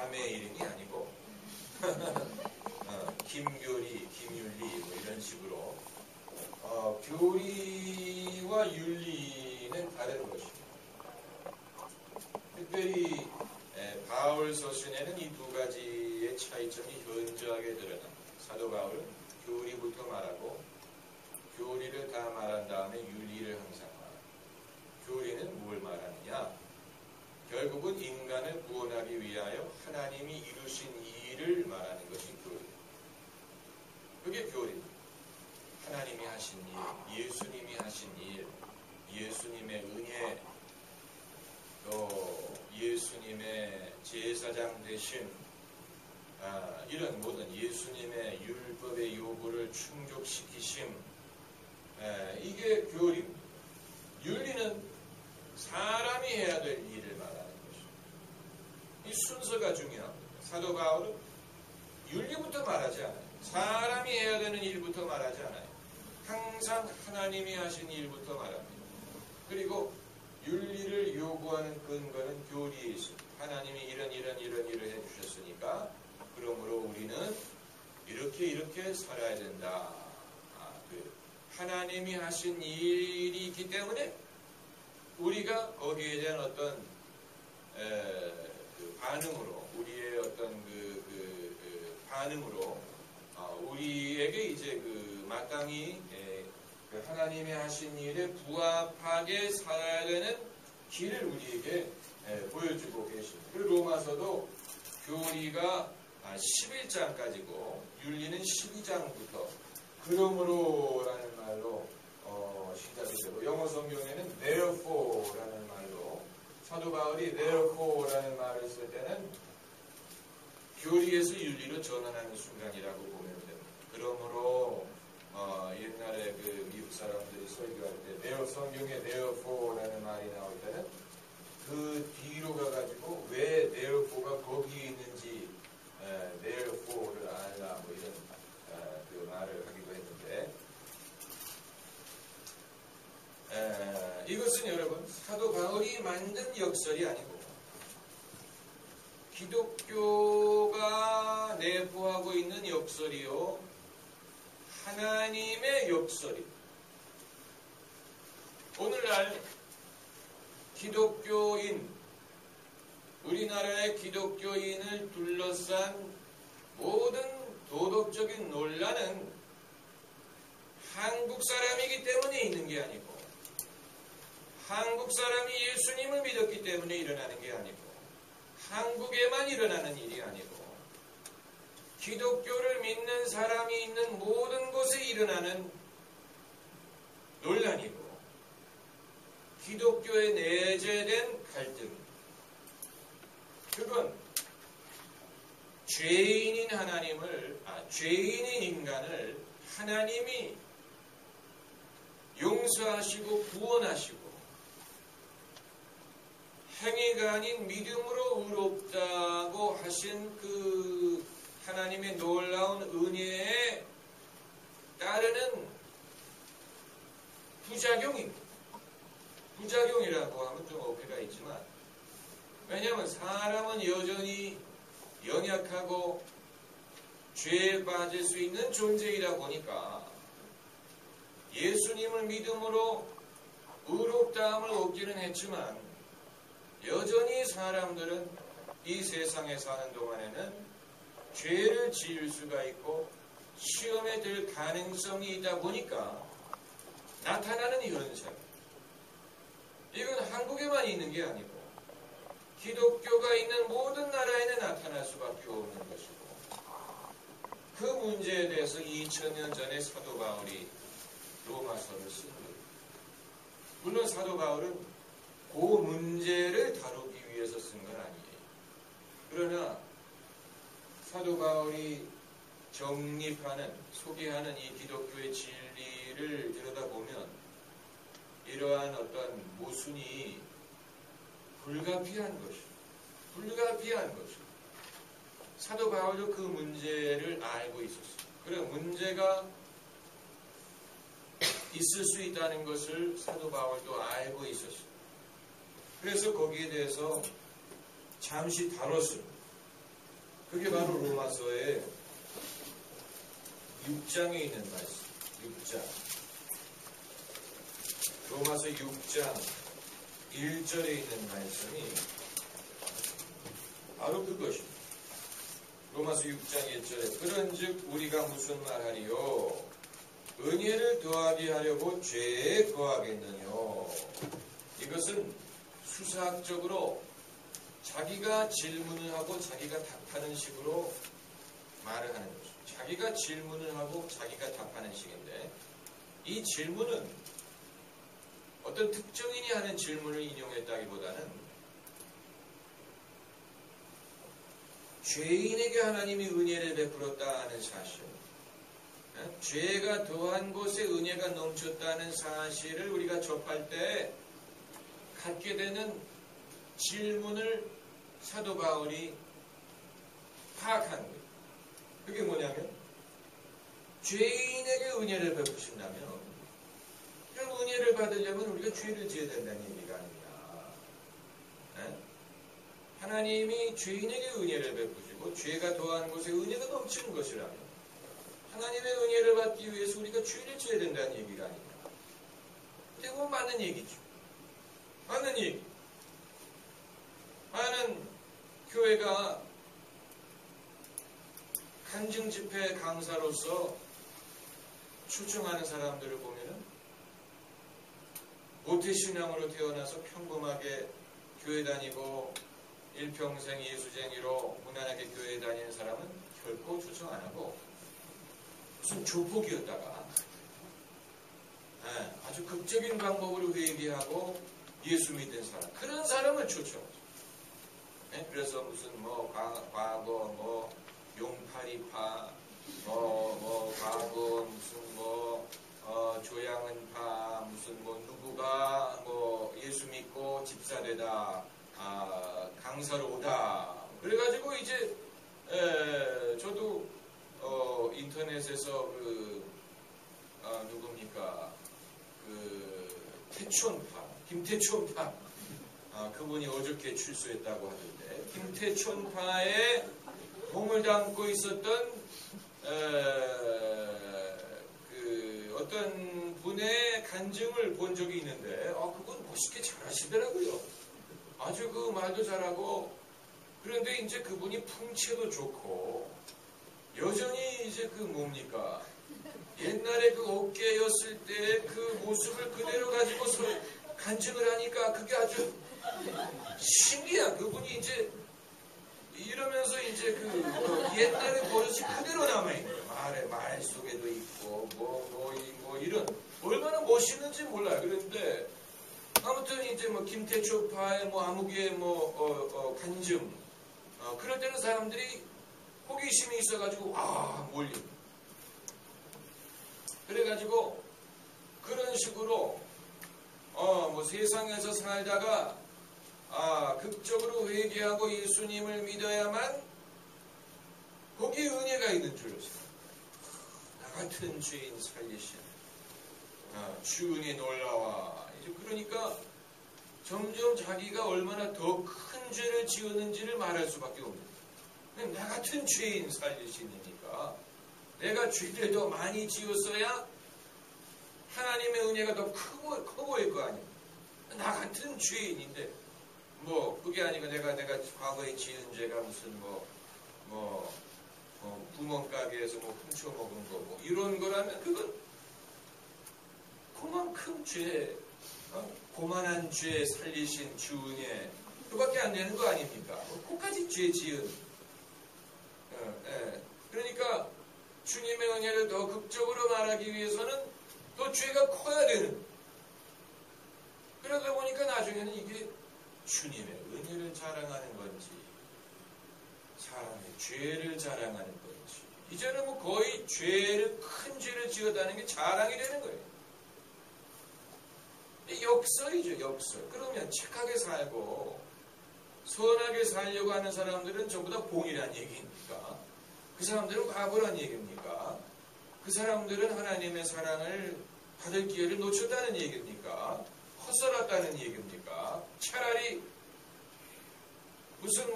자매 이름이 아니고 김교리, 김윤리 뭐 이런 식으로 교리와 윤리는 다른 것입니다. 특별히 바울 서신에는 이 두 가지의 차이점이 현저하게 드러납니다. 사도 바울은 교리부터 말하고 교리를 다 말한 다음에 윤리를 항상 말합니다. 교리는 뭘 말하느냐? 결국은 인간을 구원하기 위하여 하나님이 이루신 일을 말하는 것이 교리입니다. 그게 교리입니다. 하나님이 하신 일, 예수님이 하신 일, 예수님의 은혜, 또 예수님의 제사장 되심, 이런 모든 예수님의 율법의 요구를 충족시키심, 이게 교리입니다. 윤리는 사람이 해야 될 일을 말하는 것입니다. 이 순서가 중요합니다. 사도 바울은 윤리부터 말하지 않아요. 사람이 해야 되는 일부터 말하지 않아요. 항상 하나님이 하신 일부터 말합니다. 그리고 윤리를 요구하는 근거는 교리에 있습니다. 하나님이 이런 일을 해주셨으니까 그러므로 우리는 이렇게 살아야 된다. 하나님이 하신 일이 있기 때문에 우리가 거기에 대한 어떤 반응으로, 우리의 어떤 반응으로 우리에게 이제 마땅히 하나님이 하신 일에 부합하게 살아야 되는 길을 우리에게 보여주고 계십니다. 그리고 로마서도 교리가 11장까지고 윤리는 12장부터 그러므로라는 말로 시작이 되고, 영어 성경에는 therefore라는 말로, 사도 바울이 therefore라는 말을 쓸 때는 교리에서 윤리로 전환하는 순간이라고 보면 됩니다. 그러므로 옛날에 미국 사람들이 설교할 때 성경에 therefore라는 말이 나올 때는 그 뒤로 가가지고 왜 therefore가 거기 있는지 therefore를 알라 뭐 이런 그 말을 하기도 했는데, 이것은 여러분 사도 바울이 만든 역설이 아니고 기독교가 내포하고 있는 역설이요, 하나님의 역설이. 오늘날 기독교인, 우리나라의 기독교인을 둘러싼 모든 도덕적인 논란은 한국 사람이기 때문에 있는 게 아니고, 한국 사람이 예수님을 믿었기 때문에 일어나는 게 아니고, 한국에만 일어나는 일이 아니고, 기독교를 믿는 사람이 있는 모든 곳에 일어나는 논란이고, 기독교에 내재된 갈등, 그건 죄인인 죄인인 인간을 하나님이 용서하시고 구원하시고 행위가 아닌 믿음으로 의롭다고 하신 그 하나님의 놀라운 은혜에 따르는 부작용입니다. 부작용이라고 하면 좀 어폐가 있지만, 왜냐하면 사람은 여전히 연약하고 죄에 빠질 수 있는 존재이다 보니까 예수님을 믿음으로 의롭다함을 얻기는 했지만, 여전히 사람들은 이 세상에 사는 동안에는 죄를 지을 수가 있고 시험에 들 가능성이 있다 보니까 나타나는 현상, 이건 한국에만 있는 게 아니고 기독교가 있는 모든 나라에는 나타날 수밖에 없는 것이고, 그 문제에 대해서 2000년 전에 사도 바울이 로마서를 쓴 거예요. 물론 사도 바울은 그 문제를 다루기 위해서 쓴 건 아니에요. 그러나 사도 바울이 정립하는, 소개하는 이 기독교의 진리를 들여다보면 이러한 어떤 모순이 불가피한 것이고, 사도 바울도 그 문제를 알고 있었어요. 그래, 문제가 있을 수 있다는 것을 사도 바울도 알고 있었어요. 그래서 거기에 대해서 잠시 다뤘습니다. 그게 바로 로마서의 6장에 있는 말씀. 6장. 로마서 6장 1절에 있는 말씀이 바로 그것입니다. 로마서 6장 1절에 그런즉 우리가 무슨 말하리요? 은혜를 더하게 하려고 죄에 거하겠느뇨? 이것은 수사학적으로 자기가 질문을 하고 자기가 답하는 식으로 말을 하는 거죠. 자기가 질문을 하고 자기가 답하는 식인데, 이 질문은 어떤 특정인이 하는 질문을 인용했다기보다는 죄인에게 하나님이 은혜를 베풀었다는 사실, 죄가 더한 곳에 은혜가 넘쳤다는 사실을 우리가 접할 때 갖게 되는 질문을 사도 바울이 파악하는 거예요. 그게 뭐냐면, 죄인에게 은혜를 베푸신다면 그럼 은혜를 받으려면 우리가 죄를 지어야 된다는 얘기가 아니냐. 하나님이 죄인에게 은혜를 베푸시고 죄가 더한 곳에 은혜가 넘치는 것이라면 하나님의 은혜를 받기 위해서 우리가 죄를 지어야 된다는 얘기가 아니냐. 대부분 맞는 얘기죠. 맞는 얘기. 많은 교회가 간증 집회 강사로서 초청하는 사람들을 보면은 모태신앙으로 태어나서 평범하게 교회 다니고 일평생 예수쟁이로 무난하게 교회 다니는 사람은 결코 초청 안 하고 무슨 조폭이었다가 아주 극적인 방법으로 회개하고 예수 믿는 사람, 그런 사람을 초청하죠. 그래서 무슨 과거 용파리파 과거 무슨 조양은파 무슨 누구가 예수 믿고 집사되다 강사로 오다. 그래가지고 이제 저도 인터넷에서 누굽니까 태촌파 김태촌파 그분이 어저께 출소했다고 하던데, 김태촌파에 몸을 담고 있었던 어떤 분의 간증을 본 적이 있는데, 그분 멋있게 잘하시더라고요. 아주 말도 잘하고, 그런데 이제 그분이 풍채도 좋고, 여전히 이제 뭡니까? 옛날에 어깨였을 때 그 모습을 그대로 가지고서 간증을 하니까 그게 아주 신기한, 그분이 이제 이러면서 이제 옛날의 버릇이 그대로 남아있는 거예요. 말 속에도 있고, 이런, 얼마나 멋있는지 몰라요. 그런데, 아무튼 이제 김태초파의 암흑의 간증, 그럴 때는 사람들이 호기심이 있어가지고, 몰림. 그래가지고, 그런 식으로, 세상에서 살다가, 극적으로 회개하고 예수님을 믿어야만 거기에 은혜가 있는 줄로 생각합니다. 나 같은 죄인 살리신 주 은혜 놀라와. 이제 그러니까 점점 자기가 얼마나 더 큰 죄를 지었는지를 말할 수밖에 없는. 나 같은 죄인 살리신이니까 내가 죄를 더 많이 지었어야 하나님의 은혜가 더 커 보일 거 아닙니까? 나 같은 죄인인데 그게 아니고 내가 과거에 지은 죄가 무슨 구멍가게에서 훔쳐먹은 거 이런 거라면 그건 그만큼 고만한 죄 살리신 주 은혜 그밖에 안 되는 거 아닙니까? 그까지 죄 지은. 그러니까 주님의 은혜를 더 극적으로 말하기 위해서는 더 죄가 커야 되는. 그러다 보니까 나중에는 이게 주님의 은혜를 자랑하는 건지 사람의 죄를 자랑하는 건지 이제는 거의 큰 죄를 지었다는 게 자랑이 되는 거예요. 역설이죠, 역설. 그러면 착하게 살고 선하게 살려고 하는 사람들은 전부 다 봉이란 얘기입니까? 그 사람들은 바보란 얘기입니까? 그 사람들은 하나님의 사랑을 받을 기회를 놓쳤다는 얘기입니까? 헛살았다는 얘기입니까? 차라리 무슨